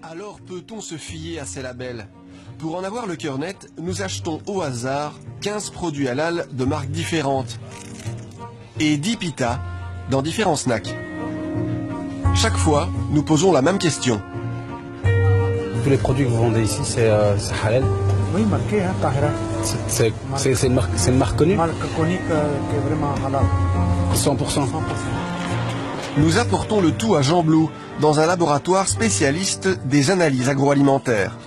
Alors peut-on se fier à ces labels? Pour en avoir le cœur net, nous achetons au hasard 15 produits halal de marques différentes et 10 pitas dans différents snacks. Chaque fois, nous posons la même question. Tous les produits que vous vendez ici, c'est halal? Oui, marqué, hein, Tahira. C'est une marque connue? Marque connue qui est vraiment halal. 100%. Nous apportons le tout à Jean Blou, dans un laboratoire spécialiste des analyses agroalimentaires.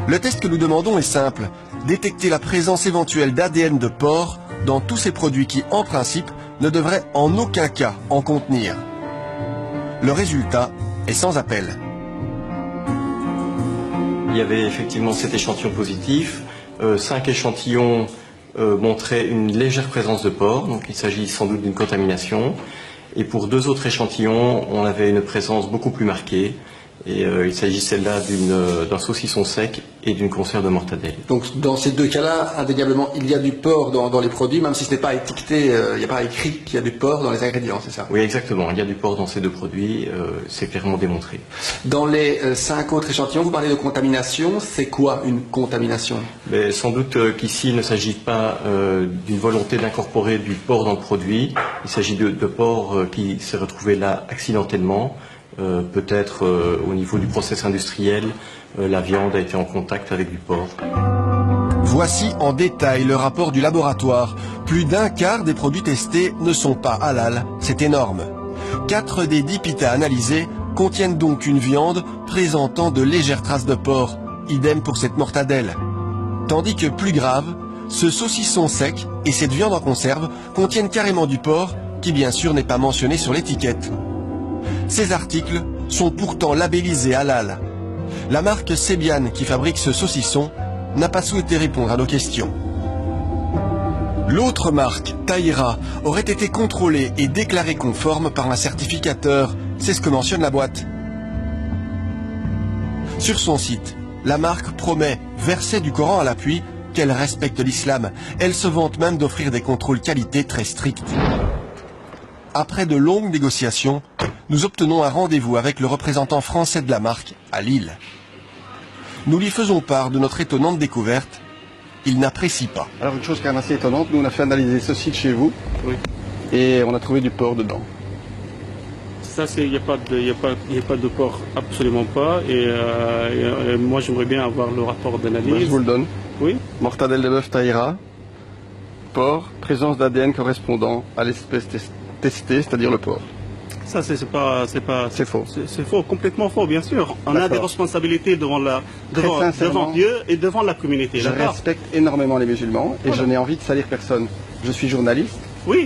Le test que nous demandons est simple, détecter la présence éventuelle d'ADN de porc dans tous ces produits qui, en principe, ne devraient en aucun cas en contenir. Le résultat est sans appel. Il y avait effectivement 7 échantillons positifs, 5 échantillons montraient une légère présence de porc, donc il s'agit sans doute d'une contamination. Et pour 2 autres échantillons, on avait une présence beaucoup plus marquée. Et il s'agissait là d'un saucisson sec et d'une conserve de mortadelle. Donc dans ces deux cas-là, indéniablement, il y a du porc dans les produits, même si ce n'est pas étiqueté, il n'y a pas écrit qu'il y a du porc dans les ingrédients, c'est ça? Oui, exactement. Il y a du porc dans ces 2 produits, c'est clairement démontré. Dans les 5 autres échantillons, vous parlez de contamination. C'est quoi une contamination? Mais sans doute qu'ici, il ne s'agit pas d'une volonté d'incorporer du porc dans le produit. Il s'agit de porc qui s'est retrouvé là accidentellement. Peut-être au niveau du process industriel, la viande a été en contact avec du porc. Voici en détail le rapport du laboratoire. Plus d'un quart des produits testés ne sont pas halal, c'est énorme. 4 des 10 pitas analysés contiennent donc une viande présentant de légères traces de porc, idem pour cette mortadelle. Tandis que plus grave, ce saucisson sec et cette viande en conserve contiennent carrément du porc, qui bien sûr n'est pas mentionné sur l'étiquette. Ces articles sont pourtant labellisés halal. La marque Sebian, qui fabrique ce saucisson, n'a pas souhaité répondre à nos questions. L'autre marque, Tahira, aurait été contrôlée et déclarée conforme par un certificateur. C'est ce que mentionne la boîte. Sur son site, la marque promet, verset du Coran à l'appui, qu'elle respecte l'islam. Elle se vante même d'offrir des contrôles qualité très stricts. Après de longues négociations, nous obtenons un rendez-vous avec le représentant français de la marque à Lille. Nous lui faisons part de notre étonnante découverte. Il n'apprécie pas. Alors une chose quand même assez étonnante, nous on a fait analyser ceci de chez vous, oui, et on a trouvé du porc dedans. Ça, il n'y a pas de porc, absolument pas. Et moi j'aimerais bien avoir le rapport d'analyse. Je vous le donne. Oui. Mortadelle de bœuf Tahira, porc, présence d'ADN correspondant à l'espèce testée, c'est-à-dire le porc. Ça, c'est faux. C'est faux, complètement faux, bien sûr. On a des responsabilités devant Dieu et devant la communauté. Je respecte énormément les musulmans et je n'ai envie de salir personne. Je suis journaliste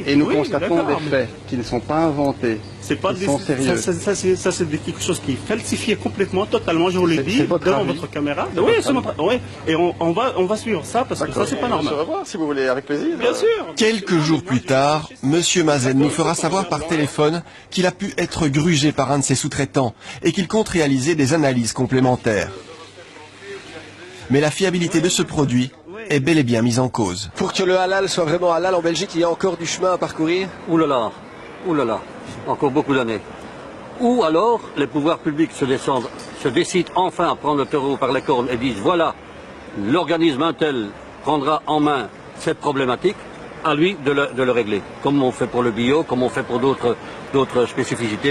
et nous constatons des faits qui ne sont pas inventés. C'est pas sont sérieux. Ça, c'est quelque chose qui est falsifié complètement, totalement, je vous l'ai dit, devant votre caméra. Oui, c'est et on va suivre ça parce que ça, c'est pas normal. On se revoit si vous voulez, avec plaisir. Bien sûr. Quelques jours plus tard, Monsieur Mazen nous fera savoir par téléphone qu'il a pu être grugé par un de ses sous-traitants et qu'il compte réaliser des analyses complémentaires. Mais la fiabilité de ce produit est bel et bien mise en cause. Pour que le halal soit vraiment halal en Belgique, il y a encore du chemin à parcourir? Ouh là là, encore beaucoup d'années. Ou alors, les pouvoirs publics se décident enfin à prendre le taureau par les cornes et disent voilà, l'organisme Intel prendra en main cette problématique, à lui de le régler. Comme on fait pour le bio, comme on fait pour d'autres spécificités.